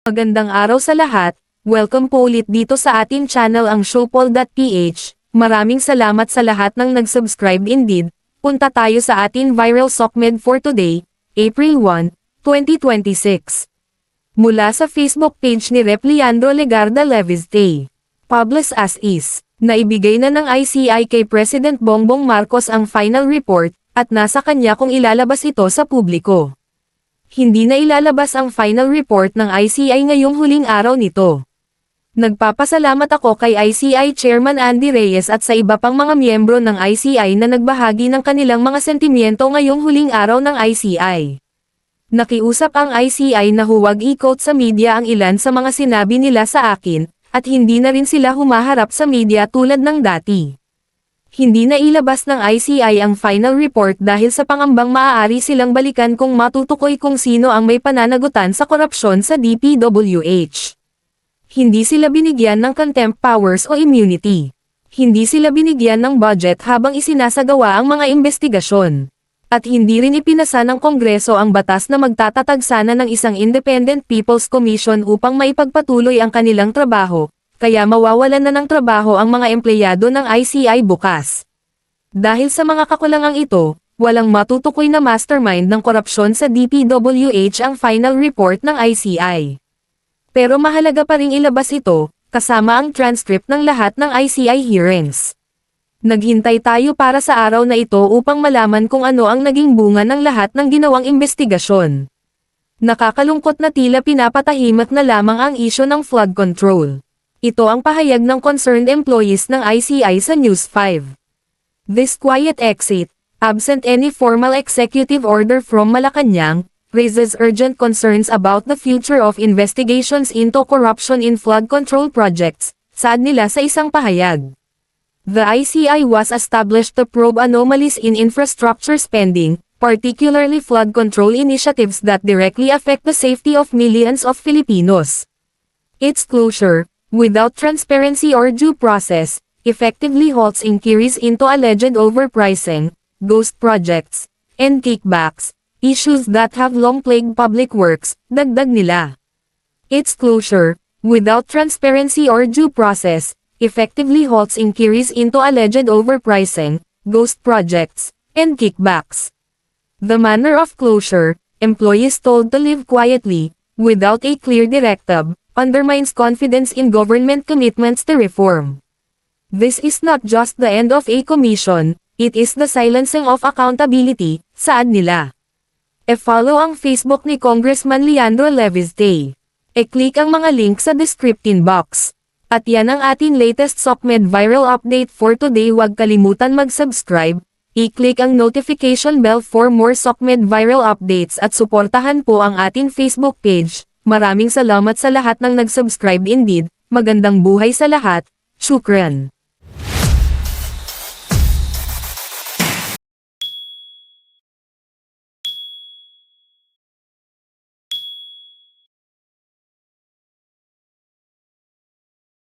Magandang araw sa lahat, welcome po ulit dito sa ating channel ang Showpoll.ph. Maraming salamat sa lahat ng nag-subscribe indeed. Punta tayo sa ating viral SOCMED for today, April 1, 2026. Mula sa Facebook page ni Rep. Leandro Legarda Leviste. Published as is, naibigay na ng ICI kay President Bongbong Marcos ang final report, at nasa kanya kung ilalabas ito sa publiko. Hindi na ilalabas ang final report ng ICI ngayong huling araw nito. Nagpapasalamat ako kay ICI Chairman Andy Reyes at sa iba pang mga miyembro ng ICI na nagbahagi ng kanilang mga sentimiento ngayong huling araw ng ICI. Nakiusap ang ICI na huwag i-quote sa media ang ilan sa mga sinabi nila sa akin, at hindi na rin sila humaharap sa media tulad ng dati. Hindi na ilabas ng ICI ang final report dahil sa pangambang maaari silang balikan kung matutukoy kung sino ang may pananagutan sa korupsyon sa DPWH. Hindi sila binigyan ng contempt powers o immunity. Hindi sila binigyan ng budget habang isinasagawa ang mga investigasyon. At hindi rin ipinasa ng Kongreso ang batas na magtatatag sana ng isang Independent People's Commission upang maipagpatuloy ang kanilang trabaho. Kaya mawawalan na ng trabaho ang mga empleyado ng ICI bukas. Dahil sa mga kakulangang ito, walang matutukoy na mastermind ng korupsyon sa DPWH ang final report ng ICI. Pero mahalaga pa ring ilabas ito, kasama ang transcript ng lahat ng ICI hearings. Naghintay tayo para sa araw na ito upang malaman kung ano ang naging bunga ng lahat ng ginawang investigasyon. Nakakalungkot na tila pinapatahimik na lamang ang isyu ng flood control. Ito ang pahayag ng concerned employees ng ICI sa News 5. This quiet exit, absent any formal executive order from Malacanang, raises urgent concerns about the future of investigations into corruption in flood control projects, saad nila sa isang pahayag. The ICI was established to probe anomalies in infrastructure spending, particularly flood control initiatives that directly affect the safety of millions of Filipinos. Its closure, without transparency or due process, effectively halts inquiries into alleged overpricing, ghost projects, and kickbacks, issues that have long plagued public works, dagdag nila. Its closure, without transparency or due process, effectively halts inquiries into alleged overpricing, ghost projects, and kickbacks. The manner of closure, employees told to live quietly, without a clear directive, undermines confidence in government commitments to reform. This is not just the end of a commission, it is the silencing of accountability, saad nila. E-follow ang Facebook ni Congressman Leandro Leviste. E-click ang mga link sa description box. At yan ang ating latest SOCMED viral update for today. Huwag kalimutan mag-subscribe, i-click ang notification bell for more SOCMED viral updates at suportahan po ang ating Facebook page. Maraming salamat sa lahat ng nag-subscribe indeed, magandang buhay sa lahat, shukran.